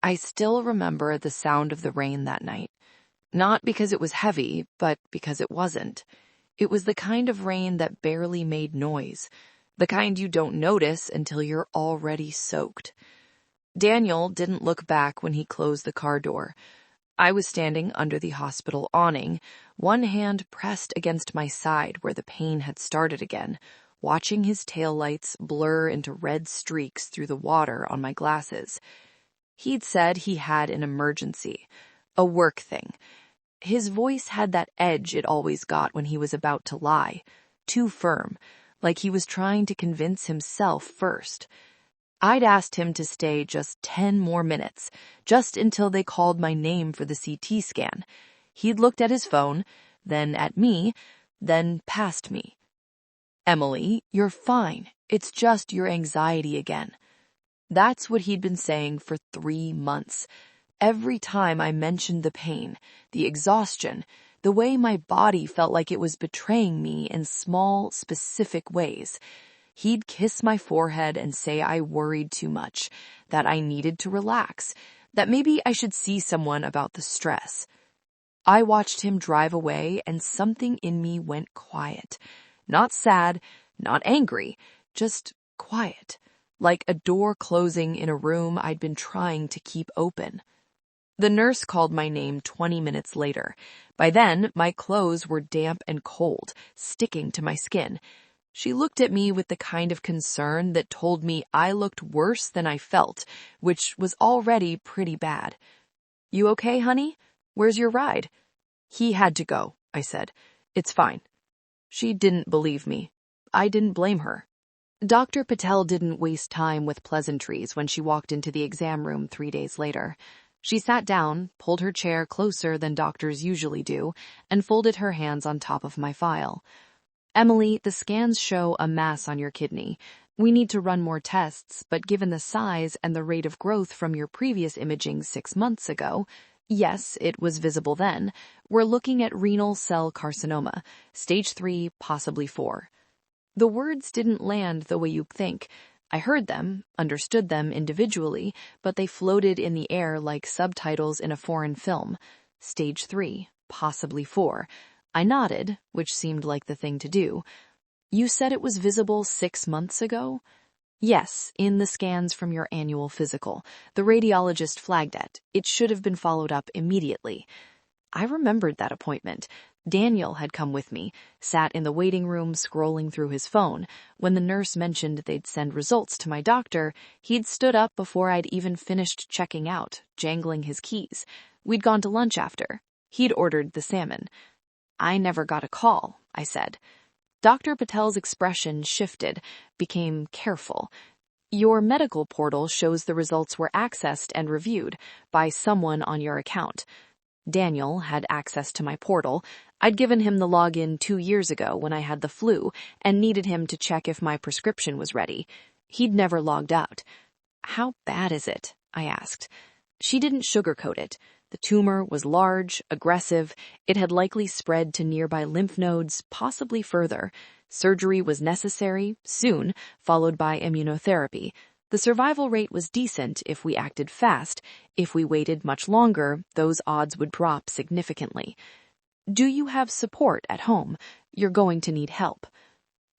I still remember the sound of the rain that night. Not because it was heavy, but because it wasn't. It was the kind of rain that barely made noise, the kind you don't notice until you're already soaked. Daniel didn't look back when he closed the car door. I was standing under the hospital awning, one hand pressed against my side where the pain had started again, watching his taillights blur into red streaks through the water on my glasses. He'd said he had an emergency, a work thing. His voice had that edge it always got when he was about to lie, too firm, like he was trying to convince himself first. I'd asked him to stay just 10 more minutes, just until they called my name for the CT scan. He'd looked at his phone, then at me, then past me. "Emily, you're fine. It's just your anxiety again." That's what he'd been saying for 3 months. Every time I mentioned the pain, the exhaustion, the way my body felt like it was betraying me in small, specific ways, he'd kiss my forehead and say I worried too much, that I needed to relax, that maybe I should see someone about the stress. I watched him drive away and something in me went quiet. Not sad, not angry, just quiet, like a door closing in a room I'd been trying to keep open. The nurse called my name 20 minutes later. By then, my clothes were damp and cold, sticking to my skin. She looked at me with the kind of concern that told me I looked worse than I felt, which was already pretty bad. "You okay, honey? Where's your ride?" "He had to go," I said. "It's fine." She didn't believe me. I didn't blame her. Dr. Patel didn't waste time with pleasantries when she walked into the exam room 3 days later. She sat down, pulled her chair closer than doctors usually do, and folded her hands on top of my file. "Emily, the scans show a mass on your kidney. We need to run more tests, but given the size and the rate of growth from your previous imaging 6 months ago, yes, it was visible then, we're looking at renal cell carcinoma, stage 3, possibly 4. The words didn't land the way you'd think. I heard them, understood them individually, but they floated in the air like subtitles in a foreign film. Stage 3, possibly 4. I nodded, which seemed like the thing to do. "You said it was visible 6 months ago?" "Yes, in the scans from your annual physical. The radiologist flagged it. It should have been followed up immediately." I remembered that appointment. Daniel had come with me, sat in the waiting room scrolling through his phone. When the nurse mentioned they'd send results to my doctor, he'd stood up before I'd even finished checking out, jangling his keys. We'd gone to lunch after. He'd ordered the salmon. "I never got a call," I said. Dr. Patel's expression shifted, became careful. "Your medical portal shows the results were accessed and reviewed by someone on your account." Daniel had access to my portal. I'd given him the login 2 years ago when I had the flu and needed him to check if my prescription was ready. He'd never logged out. "How bad is it?" I asked. She didn't sugarcoat it. The tumor was large, aggressive. It had likely spread to nearby lymph nodes, possibly further. Surgery was necessary, soon, followed by immunotherapy. The survival rate was decent if we acted fast. If we waited much longer, those odds would drop significantly. "Do you have support at home? You're going to need help."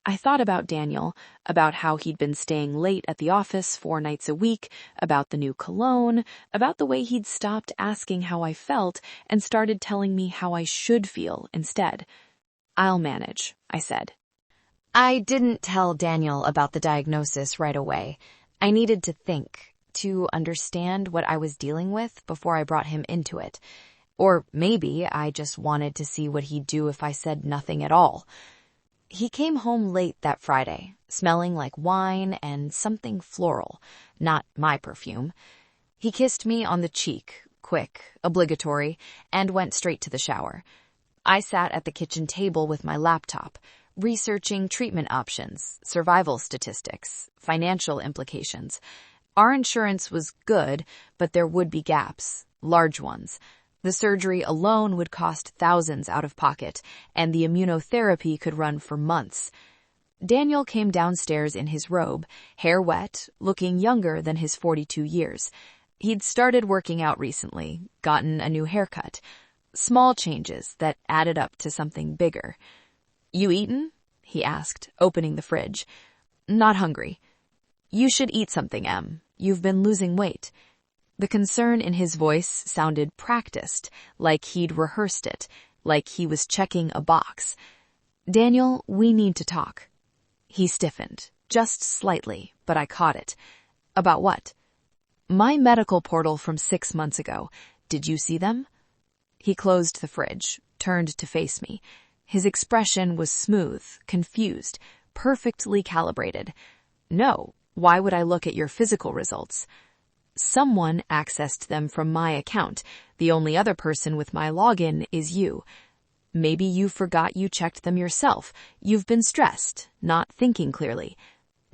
I thought about Daniel, about how he'd been staying late at the office 4 nights a week, about the new cologne, about the way he'd stopped asking how I felt and started telling me how I should feel instead. "I'll manage," I said. I didn't tell Daniel about the diagnosis right away. I needed to think, to understand what I was dealing with before I brought him into it. Or maybe I just wanted to see what he'd do if I said nothing at all. He came home late that Friday, smelling like wine and something floral, not my perfume. He kissed me on the cheek, quick, obligatory, and went straight to the shower. I sat at the kitchen table with my laptop, researching treatment options, survival statistics, financial implications. Our insurance was good, but there would be gaps, large ones. The surgery alone would cost thousands out of pocket, and the immunotherapy could run for months. Daniel came downstairs in his robe, hair wet, looking younger than his 42 years. He'd started working out recently, gotten a new haircut. Small changes that added up to something bigger. "You eaten?" he asked, opening the fridge. "Not hungry." "You should eat something, Em. You've been losing weight." The concern in his voice sounded practiced, like he'd rehearsed it, like he was checking a box. "Daniel, we need to talk." He stiffened, just slightly, but I caught it. "About what?" "My medical portal from 6 months ago. Did you see them?" He closed the fridge, turned to face me. His expression was smooth, confused, perfectly calibrated. "No, why would I look at your physical results?" "Someone accessed them from my account. The only other person with my login is you. Maybe you forgot you checked them yourself. You've been stressed, not thinking clearly.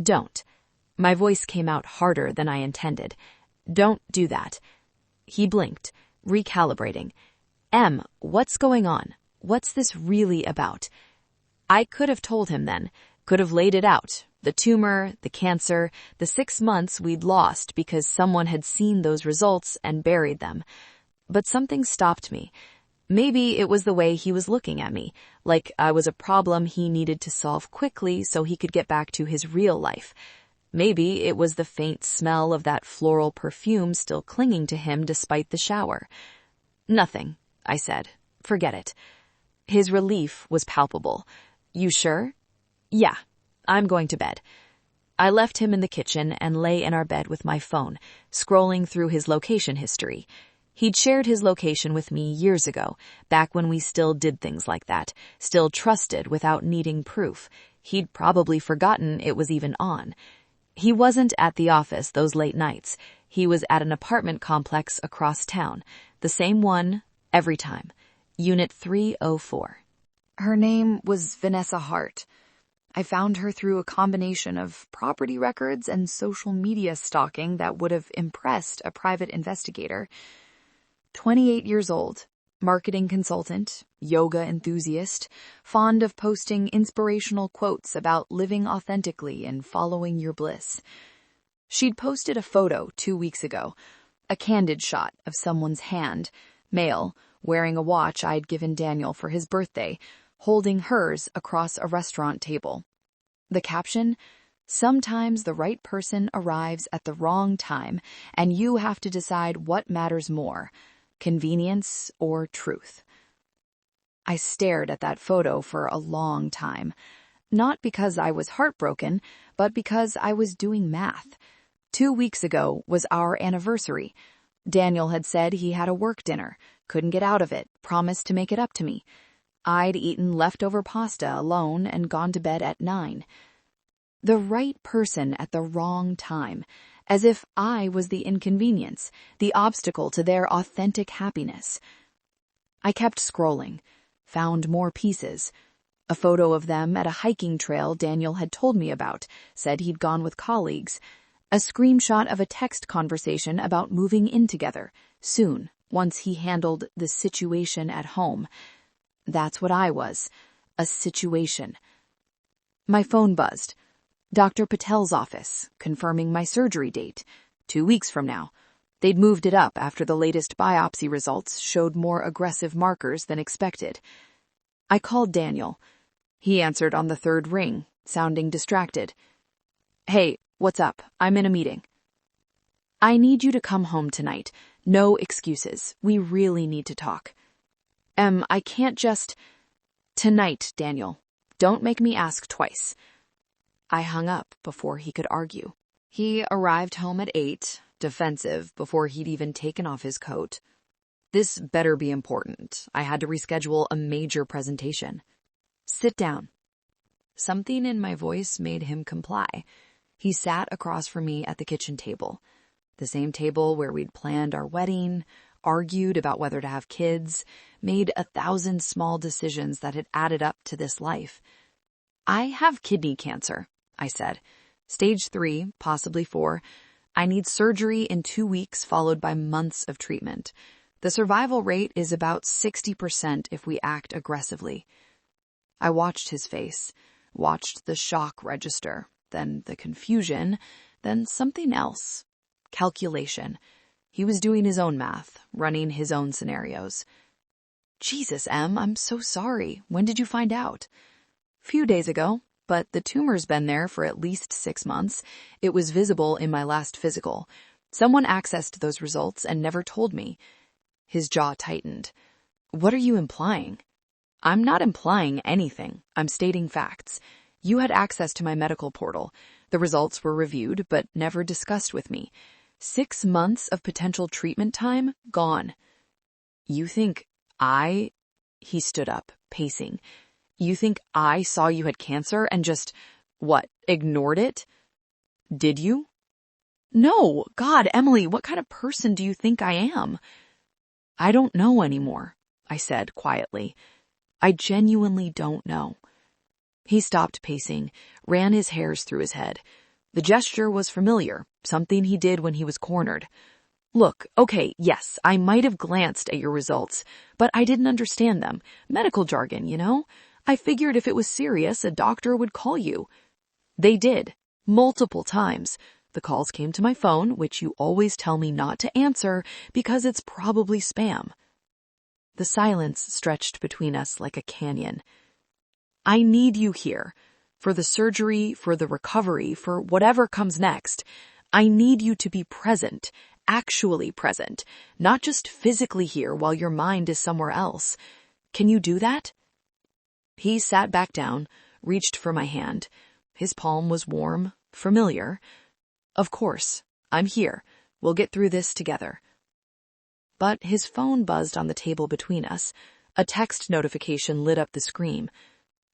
Don't." My voice came out harder than I intended. "Don't do that." He blinked, recalibrating. "Em, what's going on? What's this really about?" I could have told him then, could have laid it out. The tumor, the cancer, the 6 months we'd lost because someone had seen those results and buried them. But something stopped me. Maybe it was the way he was looking at me, like I was a problem he needed to solve quickly so he could get back to his real life. Maybe it was the faint smell of that floral perfume still clinging to him despite the shower. "Nothing," I said. "Forget it." His relief was palpable. "You sure?" "Yeah, I'm going to bed." I left him in the kitchen and lay in our bed with my phone, scrolling through his location history. He'd shared his location with me years ago, back when we still did things like that, still trusted without needing proof. He'd probably forgotten it was even on. He wasn't at the office those late nights. He was at an apartment complex across town, the same one every time. Unit 304. Her name was Vanessa Hart. I found her through a combination of property records and social media stalking that would have impressed a private investigator. 28 years old, marketing consultant, yoga enthusiast, fond of posting inspirational quotes about living authentically and following your bliss. She'd posted a photo 2 weeks ago, a candid shot of someone's hand, male, wearing a watch I'd given Daniel for his birthday, holding hers across a restaurant table. The caption, "Sometimes the right person arrives at the wrong time, and you have to decide what matters more, convenience or truth." I stared at that photo for a long time, not because I was heartbroken, but because I was doing math. 2 weeks ago was our anniversary. Daniel had said he had a work dinner, couldn't get out of it, promised to make it up to me. I'd eaten leftover pasta alone and gone to bed at 9. The right person at the wrong time, as if I was the inconvenience, the obstacle to their authentic happiness. I kept scrolling, found more pieces. A photo of them at a hiking trail Daniel had told me about, said he'd gone with colleagues. A screenshot of a text conversation about moving in together, soon, once he handled the situation at home. That's what I was, a situation. My phone buzzed. Dr. Patel's office, confirming my surgery date, 2 weeks from now. They'd moved it up after the latest biopsy results showed more aggressive markers than expected. I called Daniel. He answered on the 3rd ring, sounding distracted. "Hey, what's up? I'm in a meeting." "I need you to come home tonight. No excuses. We really need to talk." I can't just..." "Tonight, Daniel. Don't make me ask twice." I hung up before he could argue. He arrived home at 8, defensive, before he'd even taken off his coat. This better be important. I had to reschedule a major presentation. "Sit down." Something in my voice made him comply. He sat across from me at the kitchen table, the same table where we'd planned our wedding, argued about whether to have kids, made 1,000 small decisions that had added up to this life. "I have kidney cancer," I said. "Stage 3, possibly 4. I need surgery in 2 weeks followed by months of treatment. The survival rate is about 60% if we act aggressively." I watched his face, watched the shock register, then the confusion, then something else. Calculation. He was doing his own math, running his own scenarios. Jesus, Em, I'm so sorry. When did you find out? Few days ago, but the tumor's been there for at least 6 months. It was visible in my last physical. Someone accessed those results and never told me. His jaw tightened. What are you implying? I'm not implying anything. I'm stating facts. You had access to my medical portal. The results were reviewed, but never discussed with me. 6 months of potential treatment time gone. You think He stood up, pacing. You think I saw you had cancer and just, ignored it? Did you? No, God, Emily, what kind of person do you think I am? I don't know anymore, I said quietly. I genuinely don't know. He stopped pacing, ran his hairs through his head. The gesture was familiar, something he did when he was cornered. Look, okay, yes, I might have glanced at your results, but I didn't understand them. Medical jargon, you know? I figured if it was serious, a doctor would call you. They did, multiple times. The calls came to my phone, which you always tell me not to answer because it's probably spam. The silence stretched between us like a canyon. I need you here. For the surgery, for the recovery, for whatever comes next. I need you to be present, actually present, not just physically here while your mind is somewhere else. Can you do that? He sat back down, reached for my hand. His palm was warm, familiar. Of course, I'm here. We'll get through this together. But his phone buzzed on the table between us. A text notification lit up the screen.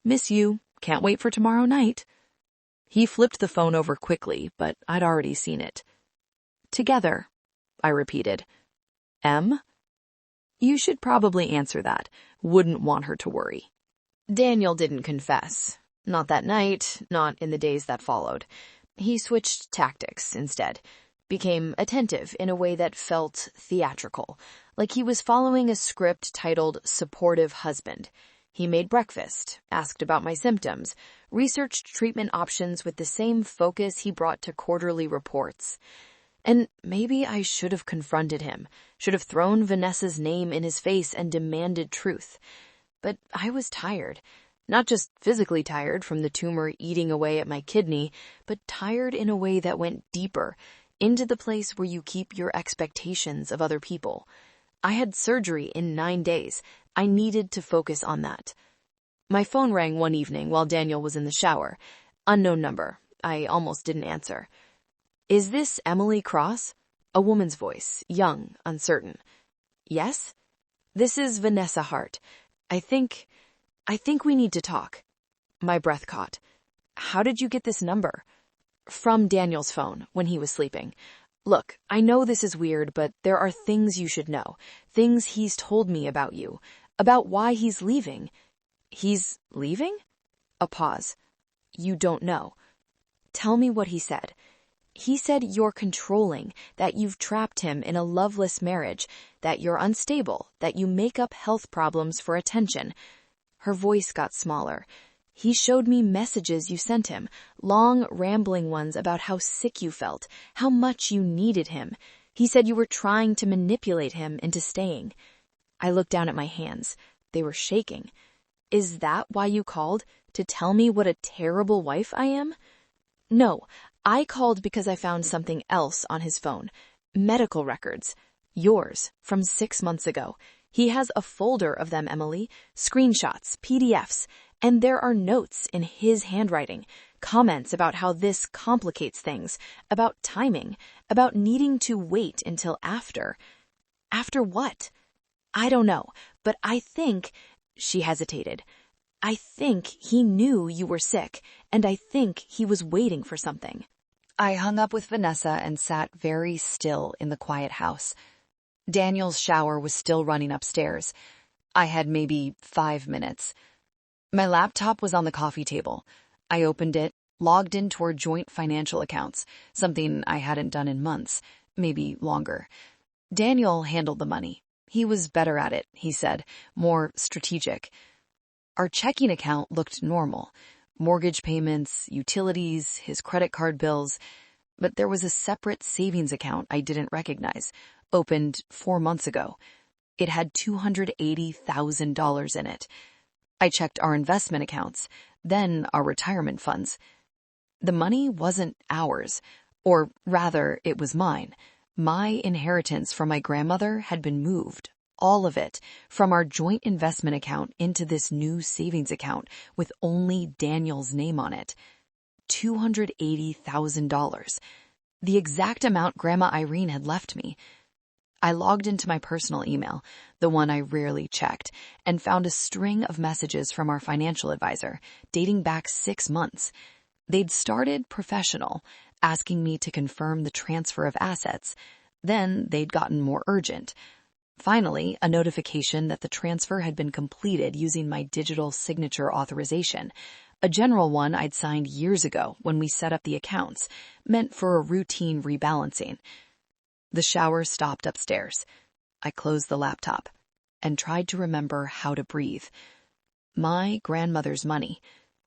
Miss you. Can't wait for tomorrow night. He flipped the phone over quickly, but I'd already seen it. Together, I repeated. M? You should probably answer that. Wouldn't want her to worry. Daniel didn't confess. Not that night, not in the days that followed. He switched tactics instead. Became attentive in a way that felt theatrical, like he was following a script titled Supportive Husband. He made breakfast, asked about my symptoms, researched treatment options with the same focus he brought to quarterly reports. And maybe I should have confronted him, should have thrown Vanessa's name in his face and demanded truth. But I was tired. Not just physically tired from the tumor eating away at my kidney, but tired in a way that went deeper, into the place where you keep your expectations of other people. I had surgery in 9 days. I needed to focus on that. My phone rang one evening while Daniel was in the shower. Unknown number. I almost didn't answer. Is this Emily Cross? A woman's voice, young, uncertain. Yes? This is Vanessa Hart. I think we need to talk. My breath caught. How did you get this number? From Daniel's phone when he was sleeping. Look, I know this is weird, but there are things you should know. Things he's told me about you. About why he's leaving. He's leaving? A pause. You don't know. Tell me what he said. He said you're controlling, that you've trapped him in a loveless marriage, that you're unstable, that you make up health problems for attention. Her voice got smaller. He showed me messages you sent him, long, rambling ones about how sick you felt, how much you needed him. He said you were trying to manipulate him into staying. I looked down at my hands. They were shaking. Is that why you called? To tell me what a terrible wife I am? No, I called because I found something else on his phone. Medical records. Yours, from 6 months ago. He has a folder of them, Emily. Screenshots, PDFs. And there are notes in his handwriting, comments about how this complicates things, about timing, about needing to wait until after. After what? I don't know, but I think, she hesitated, I think he knew you were sick, and I think he was waiting for something. I hung up with Vanessa and sat very still in the quiet house. Daniel's shower was still running upstairs. I had maybe 5 minutes. My laptop was on the coffee table. I opened it, logged into our joint financial accounts, something I hadn't done in months, maybe longer. Daniel handled the money. He was better at it, he said, more strategic. Our checking account looked normal. Mortgage payments, utilities, his credit card bills. But there was a separate savings account I didn't recognize. opened 4 months ago. It had $280,000 in it. I checked our investment accounts, then our retirement funds. The money wasn't ours, or rather, it was mine. My inheritance from my grandmother had been moved, all of it, from our joint investment account into this new savings account with only Daniel's name on it. $280,000. The exact amount Grandma Irene had left me. I logged into my personal email, the one I rarely checked, and found a string of messages from our financial advisor, dating back 6 months. They'd started professional, asking me to confirm the transfer of assets. Then they'd gotten more urgent. Finally, a notification that the transfer had been completed using my digital signature authorization, a general one I'd signed years ago when we set up the accounts, meant for a routine rebalancing. The shower stopped upstairs. I closed the laptop and tried to remember how to breathe. My grandmother's money.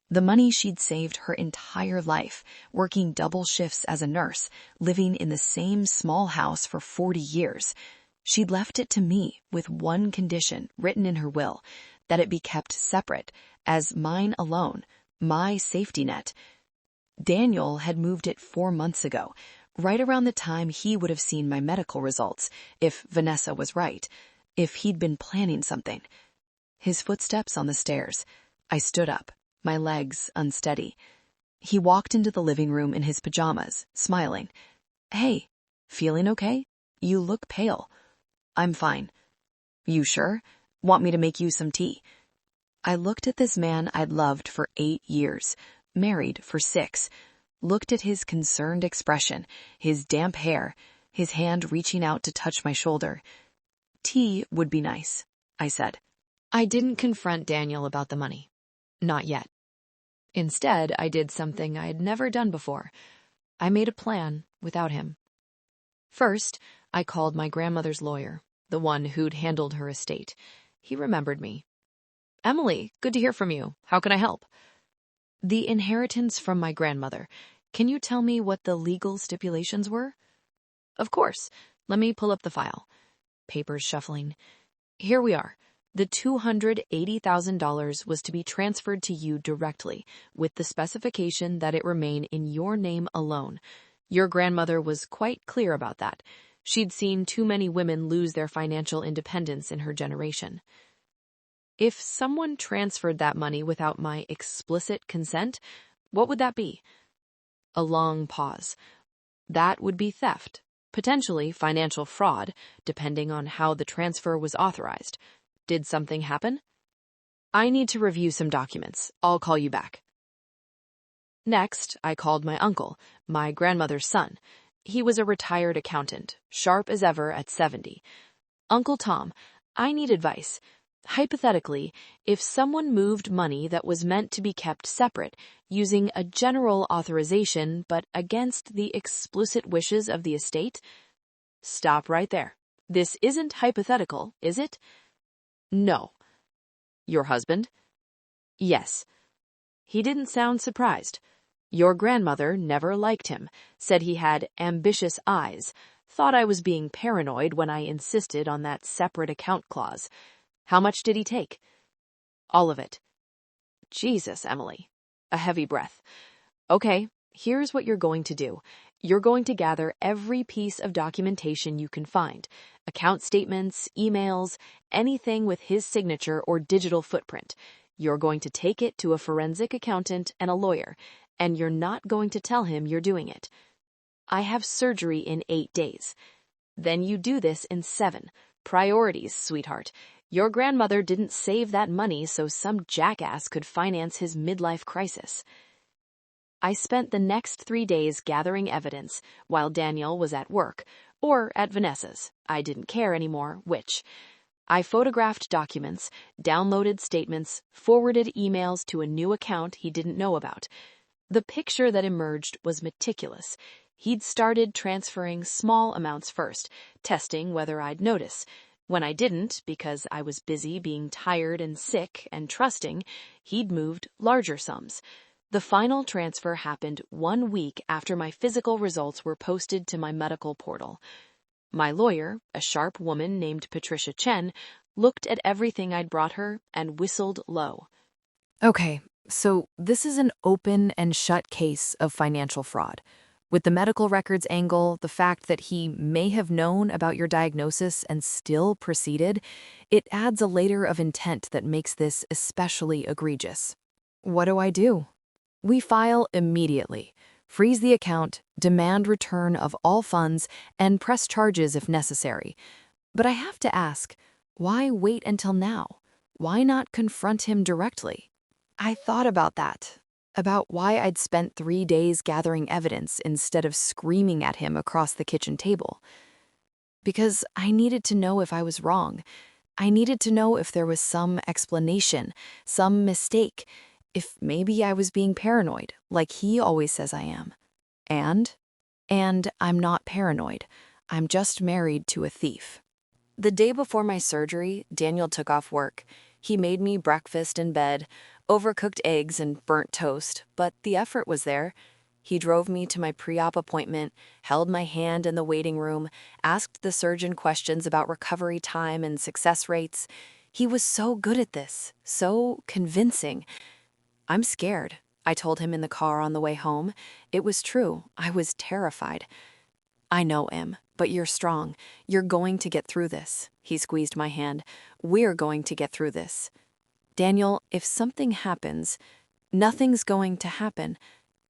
The money she'd saved her entire life, working double shifts as a nurse, living in the same small house for 40 years. She'd left it to me with one condition written in her will, that it be kept separate, as mine alone, my safety net. Daniel had moved it 4 months ago, right around the time he would have seen my medical results, if Vanessa was right, if he'd been planning something. His footsteps on the stairs. I stood up, my legs unsteady. He walked into the living room in his pajamas, smiling. "Hey, feeling okay? You look pale." "I'm fine." "You sure? Want me to make you some tea?" I looked at this man I'd loved for 8 years, married for 6, looked at his concerned expression, his damp hair, his hand reaching out to touch my shoulder. "Tea would be nice," I said. I didn't confront Daniel about the money. Not yet. Instead, I did something I had never done before. I made a plan without him. First, I called my grandmother's lawyer, the one who'd handled her estate. He remembered me. "Emily, good to hear from you. How can I help?" "The inheritance from my grandmother. Can you tell me what the legal stipulations were?" "Of course. Let me pull up the file." Papers shuffling. "Here we are. The $280,000 was to be transferred to you directly, with the specification that it remain in your name alone. Your grandmother was quite clear about that. She'd seen too many women lose their financial independence in her generation." "If someone transferred that money without my explicit consent, what would that be?" A long pause. "That would be theft, potentially financial fraud, depending on how the transfer was authorized. Did something happen?" "I need to review some documents. I'll call you back." Next, I called my uncle, my grandmother's son. He was a retired accountant, sharp as ever at 70. "Uncle Tom, I need advice. Hypothetically, if someone moved money that was meant to be kept separate, using a general authorization but against the explicit wishes of the estate—" "Stop right there. This isn't hypothetical, is it?" "No." "Your husband?" "Yes." He didn't sound surprised. "Your grandmother never liked him, said he had ambitious eyes, thought I was being paranoid when I insisted on that separate account clause. How much did he take?" "All of it." "Jesus, Emily." A heavy breath. "Okay, here's what you're going to do. You're going to gather every piece of documentation you can find. Account statements, emails, anything with his signature or digital footprint. You're going to take it to a forensic accountant and a lawyer, and you're not going to tell him you're doing it. I have surgery in 8 days. Then you do this in 7. Priorities, sweetheart. Your grandmother didn't save that money so some jackass could finance his midlife crisis." I spent the next 3 days gathering evidence while Daniel was at work, or at Vanessa's. I didn't care anymore which. I photographed documents, downloaded statements, forwarded emails to a new account he didn't know about. The picture that emerged was meticulous. He'd started transferring small amounts first, testing whether I'd notice. When I didn't, because I was busy being tired and sick and trusting, he'd moved larger sums. The final transfer happened 1 week after my physical results were posted to my medical portal. My lawyer, a sharp woman named Patricia Chen, looked at everything I'd brought her and whistled low. Okay, so this is an open and shut case of financial fraud. With the medical records angle, the fact that he may have known about your diagnosis and still proceeded, it adds a layer of intent that makes this especially egregious. What do? We file immediately, freeze the account, demand return of all funds, and press charges if necessary. But I have to ask, why wait until now? Why not confront him directly? I thought about that, about why I'd spent 3 days gathering evidence instead of screaming at him across the kitchen table. Because I needed to know if I was wrong. I needed to know if there was some explanation, some mistake, if maybe I was being paranoid, like he always says I am. And I'm not paranoid. I'm just married to a thief. The day before my surgery, Daniel took off work. He made me breakfast in bed, overcooked eggs and burnt toast, but the effort was there. He drove me to my pre-op appointment, held my hand in the waiting room, asked the surgeon questions about recovery time and success rates. He was so good at this, so convincing. I'm scared, I told him in the car on the way home. It was true. I was terrified. I know, Em, but you're strong. You're going to get through this. He squeezed my hand. We're going to get through this. Daniel, if something happens, nothing's going to happen.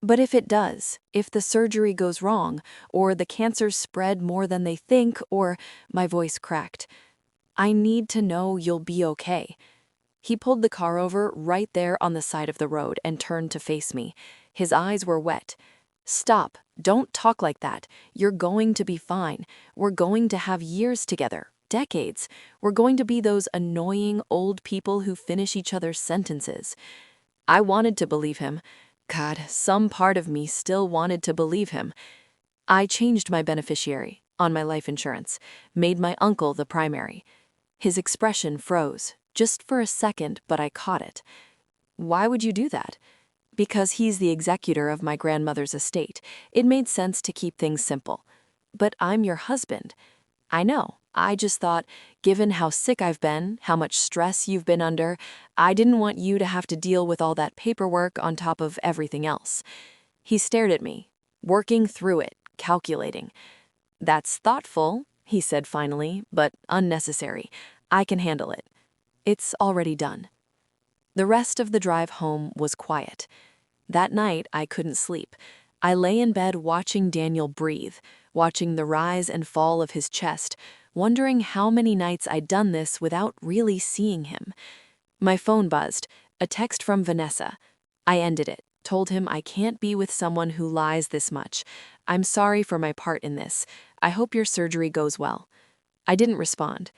But if it does, if the surgery goes wrong, or the cancers spread more than they think, or my voice cracked, I need to know you'll be okay. He pulled the car over right there on the side of the road and turned to face me. His eyes were wet. Stop. Don't talk like that. You're going to be fine. We're going to have years together, decades. We're going to be those annoying old people who finish each other's sentences. I wanted to believe him. God, some part of me still wanted to believe him. I changed my beneficiary on my life insurance, made my uncle the primary. His expression froze, just for a second, but I caught it. Why would you do that? Because he's the executor of my grandmother's estate. It made sense to keep things simple. But I'm your husband. I know. I just thought, given how sick I've been, how much stress you've been under, I didn't want you to have to deal with all that paperwork on top of everything else. He stared at me, working through it, calculating. That's thoughtful, he said finally, but unnecessary. I can handle it. It's already done. The rest of the drive home was quiet. That night, I couldn't sleep. I lay in bed watching Daniel breathe, watching the rise and fall of his chest, wondering how many nights I'd done this without really seeing him. My phone buzzed, a text from Vanessa. I ended it, told him I can't be with someone who lies this much. I'm sorry for my part in this. I hope your surgery goes well. I didn't respond.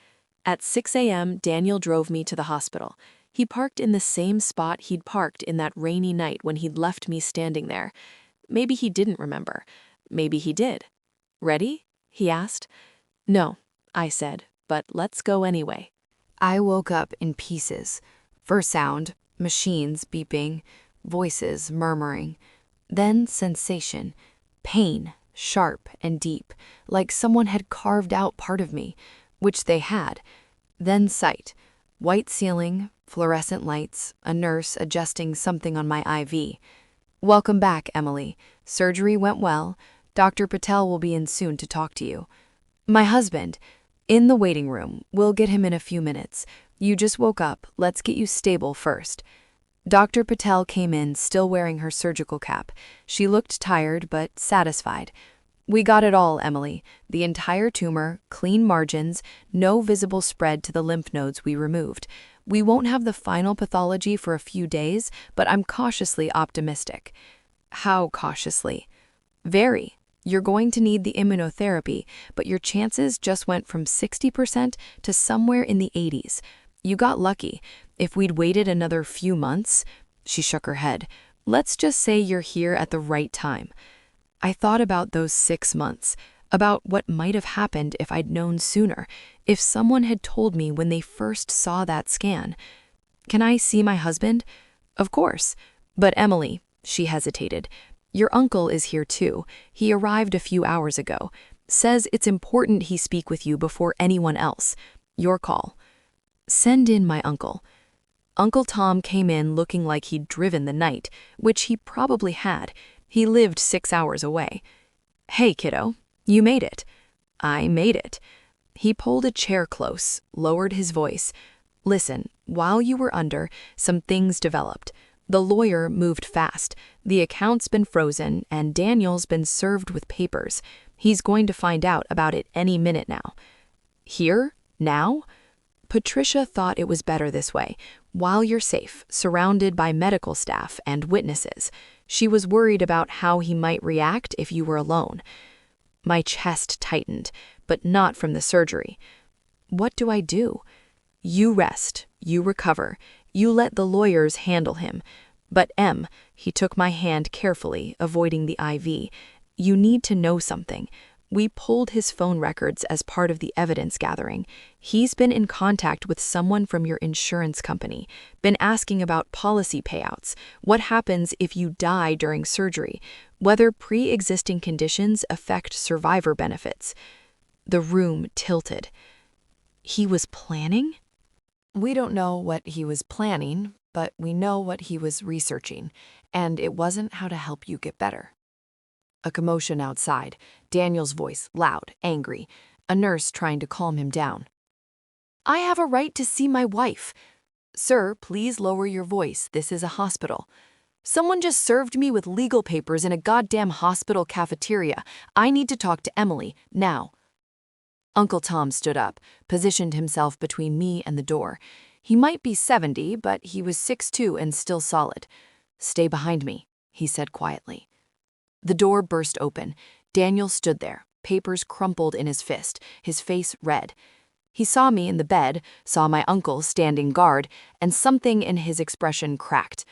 At 6 a.m., Daniel drove me to the hospital. He parked in the same spot he'd parked in that rainy night when he'd left me standing there. Maybe he didn't remember. Maybe he did. Ready? He asked. No, I said, but let's go anyway. I woke up in pieces. First sound, machines beeping, voices murmuring. Then sensation, pain, sharp and deep, like someone had carved out part of me, which they had. Then sight, white ceiling, fluorescent lights, a nurse adjusting something on my IV. Welcome back, Emily. Surgery went well. Dr. Patel will be in soon to talk to you. My husband, in the waiting room. We'll get him in a few minutes. You just woke up. Let's get you stable first. Dr. Patel came in, still wearing her surgical cap. She looked tired, but satisfied. We got it all, Emily. The entire tumor, clean margins, no visible spread to the lymph nodes we removed. We won't have the final pathology for a few days, but I'm cautiously optimistic. How cautiously? Very. You're going to need the immunotherapy, but your chances just went from 60% to somewhere in the 80s. You got lucky. If we'd waited another few months, she shook her head. Let's just say you're here at the right time. I thought about those 6 months, about what might have happened if I'd known sooner, if someone had told me when they first saw that scan. Can I see my husband? Of course. But Emily, she hesitated. Your uncle is here too. He arrived a few hours ago. Says it's important he speak with you before anyone else. Your call. Send in my uncle. Uncle Tom came in looking like he'd driven the night, which he probably had. He lived 6 hours away. Hey, kiddo, you made it. I made it. He pulled a chair close, lowered his voice. Listen, while you were under, some things developed. The lawyer moved fast. The account's been frozen, and Daniel's been served with papers. He's going to find out about it any minute now. Here? Now? Patricia thought it was better this way. While you're safe, surrounded by medical staff and witnesses, she was worried about how he might react if you were alone. My chest tightened, but not from the surgery. What do I do? You rest, you recover, you let the lawyers handle him. But he took my hand carefully, avoiding the IV. You need to know something. We pulled his phone records as part of the evidence gathering. He's been in contact with someone from your insurance company, been asking about policy payouts, what happens if you die during surgery, whether pre-existing conditions affect survivor benefits. The room tilted. He was planning? We don't know what he was planning, but we know what he was researching, and it wasn't how to help you get better. A commotion outside, Daniel's voice, loud, angry, a nurse trying to calm him down. I have a right to see my wife. Sir, please lower your voice. This is a hospital. Someone just served me with legal papers in a goddamn hospital cafeteria. I need to talk to Emily, now. Uncle Tom stood up, positioned himself between me and the door. He might be 70, but he was 6'2" and still solid. Stay behind me, he said quietly. The door burst open. Daniel stood there, papers crumpled in his fist, his face red. He saw me in the bed, saw my uncle standing guard, and something in his expression cracked.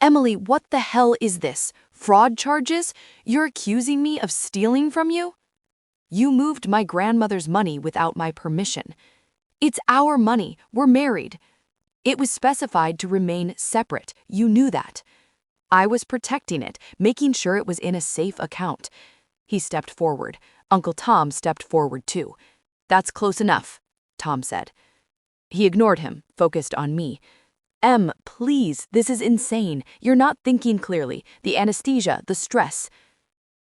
Emily, what the hell is this? Fraud charges? You're accusing me of stealing from you? You moved my grandmother's money without my permission. It's our money. We're married. It was specified to remain separate. You knew that. I was protecting it, making sure it was in a safe account. He stepped forward. Uncle Tom stepped forward too. That's close enough, Tom said. He ignored him, focused on me. Please, this is insane. You're not thinking clearly. The anesthesia, the stress.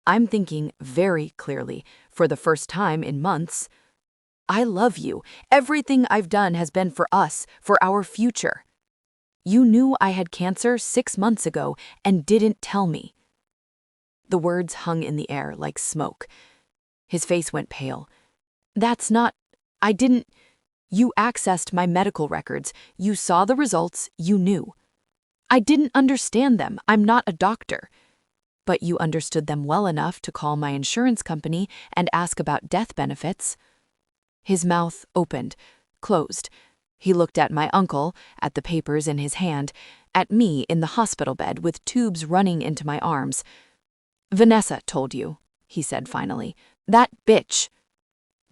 I'm thinking very clearly, for the first time in months. I love you. Everything I've done has been for us, for our future. You knew I had cancer 6 months ago and didn't tell me. The words hung in the air like smoke. His face went pale. That's not... I didn't... You accessed my medical records. You saw the results. You knew. I didn't understand them. I'm not a doctor. But you understood them well enough to call my insurance company and ask about death benefits. His mouth opened, closed. He looked at my uncle, at the papers in his hand, at me in the hospital bed with tubes running into my arms. Vanessa told you, he said finally. That bitch.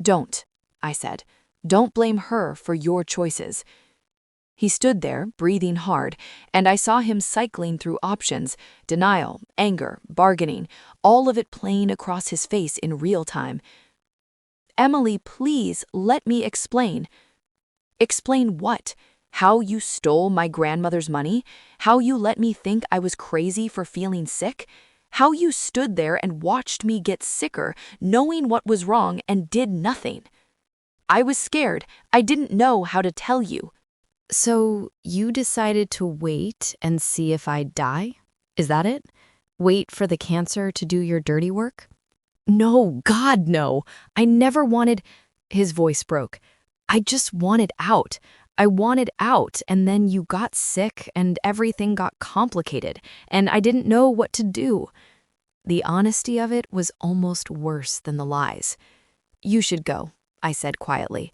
Don't, I said. Don't blame her for your choices. He stood there, breathing hard, and I saw him cycling through options, denial, anger, bargaining, all of it playing across his face in real time. Emily, please let me explain. Explain what? How you stole my grandmother's money? How you let me think I was crazy for feeling sick? How you stood there and watched me get sicker, knowing what was wrong and did nothing? I was scared. I didn't know how to tell you. So you decided to wait and see if I'd die? Is that it? Wait for the cancer to do your dirty work? No, God, no. I never wanted... His voice broke. I just wanted out. I wanted out, and then you got sick, and everything got complicated, and I didn't know what to do. The honesty of it was almost worse than the lies. You should go, I said quietly.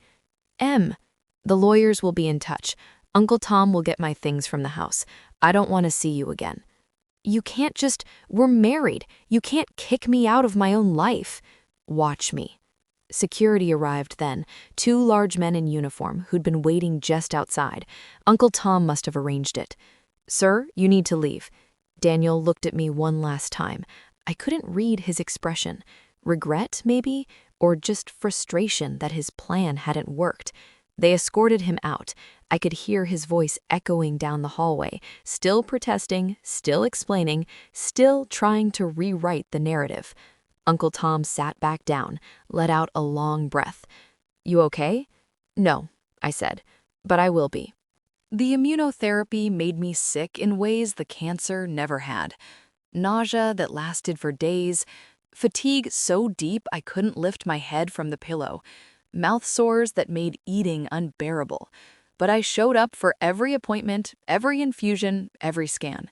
The lawyers will be in touch. Uncle Tom will get my things from the house. I don't want to see you again. You can't just... We're married. You can't kick me out of my own life. Watch me. Security arrived then, 2 large men in uniform who'd been waiting just outside. Uncle Tom must have arranged it. Sir, you need to leave. Daniel looked at me one last time. I couldn't read his expression. Regret, maybe? Or just frustration that his plan hadn't worked. They escorted him out. I could hear his voice echoing down the hallway, still protesting, still explaining, still trying to rewrite the narrative. Uncle Tom sat back down, let out a long breath. "You okay?" "No," I said, "but I will be." The immunotherapy made me sick in ways the cancer never had. Nausea that lasted for days, fatigue so deep I couldn't lift my head from the pillow, mouth sores that made eating unbearable. But I showed up for every appointment, every infusion, every scan.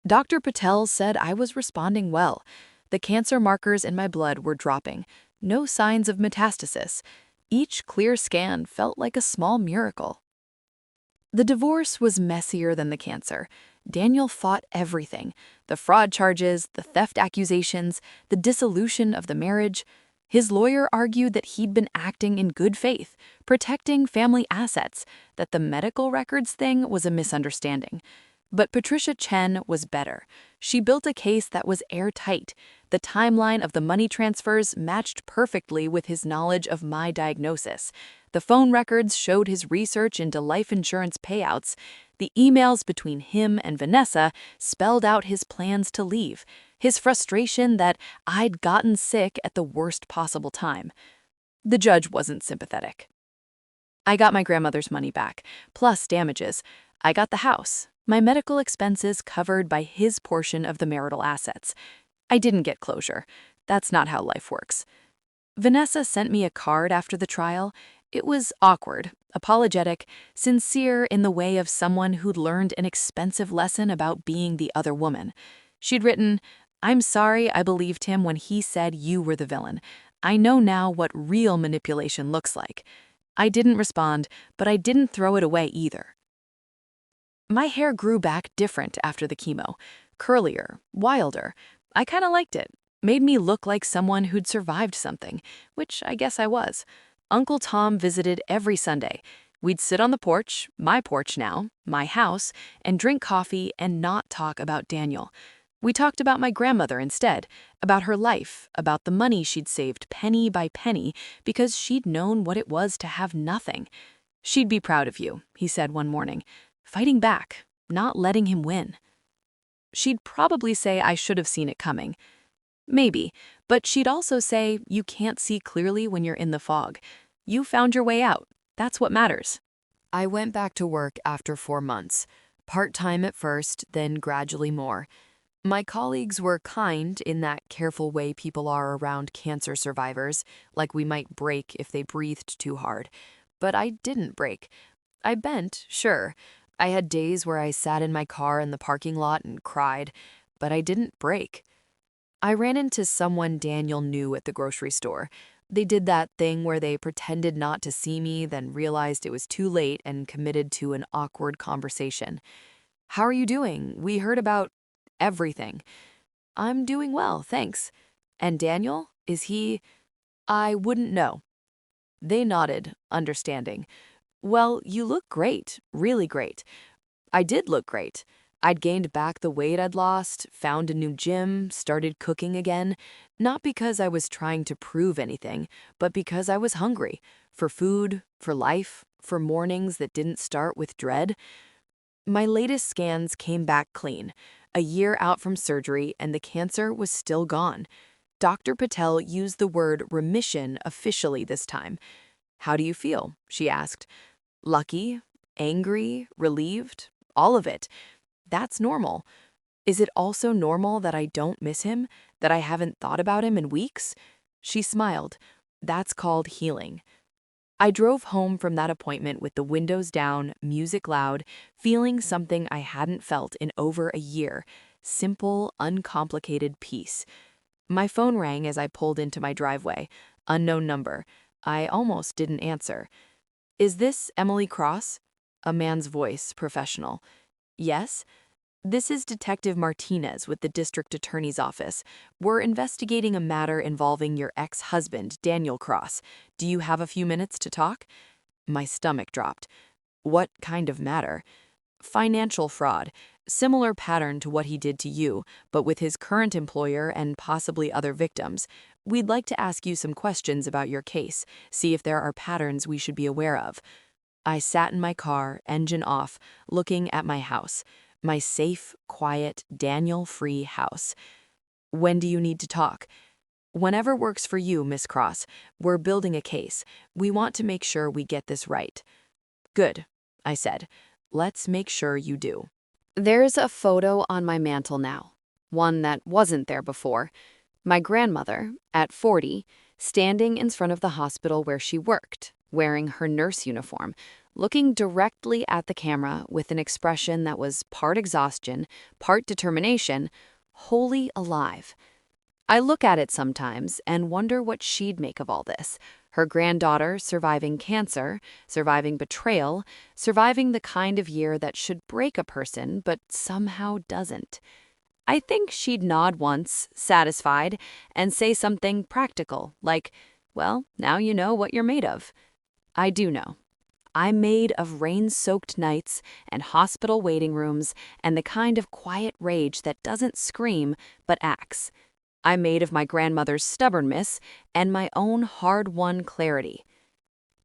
Dr. Patel said I was responding well. The cancer markers in my blood were dropping. No signs of metastasis. Each clear scan felt like a small miracle. The divorce was messier than the cancer. Daniel fought everything: the fraud charges, the theft accusations, the dissolution of the marriage. His lawyer argued that he'd been acting in good faith, protecting family assets, that the medical records thing was a misunderstanding. But Patricia Chen was better. She built a case that was airtight. The timeline of the money transfers matched perfectly with his knowledge of my diagnosis. The phone records showed his research into life insurance payouts. The emails between him and Vanessa spelled out his plans to leave, his frustration that I'd gotten sick at the worst possible time. The judge wasn't sympathetic. I got my grandmother's money back, plus damages. I got the house, my medical expenses covered by his portion of the marital assets. I didn't get closure. That's not how life works. Vanessa sent me a card after the trial. It was awkward, apologetic, sincere in the way of someone who'd learned an expensive lesson about being the other woman. She'd written, "I'm sorry I believed him when he said you were the villain. I know now what real manipulation looks like." I didn't respond, but I didn't throw it away either. My hair grew back different after the chemo. Curlier, wilder. I kinda liked it. Made me look like someone who'd survived something, which I guess I was. Uncle Tom visited every Sunday. We'd sit on the porch, my porch now, my house, and drink coffee and not talk about Daniel. We talked about my grandmother instead, about her life, about the money she'd saved penny by penny because she'd known what it was to have nothing. "She'd be proud of you," he said one morning. "Fighting back, not letting him win." She'd probably say I should have seen it coming. Maybe, but she'd also say you can't see clearly when you're in the fog. You found your way out. That's what matters. I went back to work after 4 months. Part-time at first, then gradually more. My colleagues were kind in that careful way people are around cancer survivors, like we might break if they breathed too hard. But I didn't break. I bent, sure. I had days where I sat in my car in the parking lot and cried, but I didn't break. I ran into someone Daniel knew at the grocery store. They did that thing where they pretended not to see me, then realized it was too late and committed to an awkward conversation. "How are you doing? We heard about everything." "I'm doing well, thanks." "And Daniel? Is he—" "I wouldn't know." They nodded, understanding. "Well, you look great, really great." I did look great. I'd gained back the weight I'd lost, found a new gym, started cooking again, not because I was trying to prove anything, but because I was hungry, for food, for life, for mornings that didn't start with dread. My latest scans came back clean, a year out from surgery, and the cancer was still gone. Dr. Patel used the word remission officially this time. "How do you feel?" she asked. "Lucky, angry, relieved, all of it. That's normal. Is it also normal that I don't miss him, that I haven't thought about him in weeks?" She smiled. "That's called healing." I drove home from that appointment with the windows down, music loud, feeling something I hadn't felt in over a year: simple, uncomplicated peace. My phone rang as I pulled into my driveway. Unknown number. I almost didn't answer. "Is this Emily Cross?" A man's voice, professional. "Yes?" "This is Detective Martinez with the District Attorney's Office. We're investigating a matter involving your ex-husband, Daniel Cross. Do you have a few minutes to talk?" My stomach dropped. "What kind of matter?" "Financial fraud. Similar pattern to what he did to you, but with his current employer and possibly other victims. We'd like to ask you some questions about your case, see if there are patterns we should be aware of. I sat in my car, engine off, looking at my house. My safe, quiet, Daniel-free house. When do you need to talk? Whenever works for you, Miss Cross. We're building a case. We want to make sure we get this right. Good, I said. Let's make sure you do. There's a photo on my mantle now, one that wasn't there before. My grandmother, at 40, standing in front of the hospital where she worked, wearing her nurse uniform, looking directly at the camera with an expression that was part exhaustion, part determination, wholly alive. I look at it sometimes and wonder what she'd make of all this. Her granddaughter surviving cancer, surviving betrayal, surviving the kind of year that should break a person but somehow doesn't. I think she'd nod once, satisfied, and say something practical, like, well, now you know what you're made of. I do know. I'm made of rain-soaked nights and hospital waiting rooms and the kind of quiet rage that doesn't scream but acts. I'm made of my grandmother's stubbornness and my own hard-won clarity.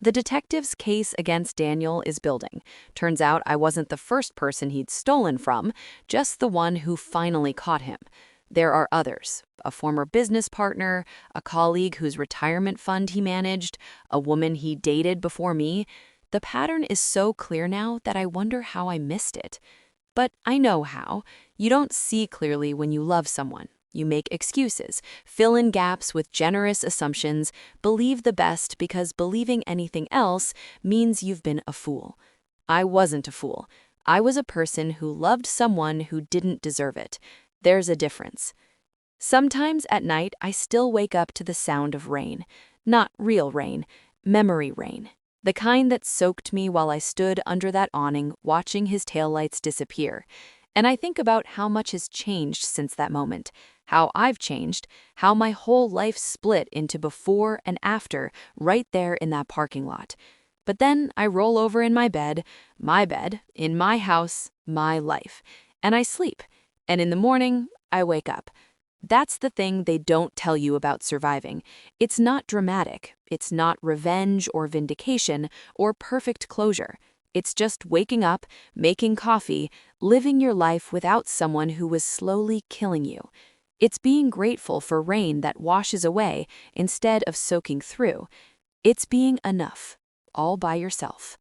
The detective's case against Daniel is building. Turns out I wasn't the first person he'd stolen from, just the one who finally caught him. There are others, a former business partner, a colleague whose retirement fund he managed, a woman he dated before me. The pattern is so clear now that I wonder how I missed it. But I know how. You don't see clearly when you love someone. You make excuses, fill in gaps with generous assumptions, believe the best because believing anything else means you've been a fool. I wasn't a fool. I was a person who loved someone who didn't deserve it. There's a difference. Sometimes at night I still wake up to the sound of rain. Not real rain, memory rain. The kind that soaked me while I stood under that awning watching his taillights disappear. And I think about how much has changed since that moment, how I've changed, how my whole life split into before and after right there in that parking lot. But then I roll over in my bed, in my house, my life, and I sleep. And in the morning, I wake up. That's the thing they don't tell you about surviving. It's not dramatic. It's not revenge or vindication or perfect closure. It's just waking up, making coffee, living your life without someone who was slowly killing you. It's being grateful for rain that washes away instead of soaking through. It's being enough, all by yourself.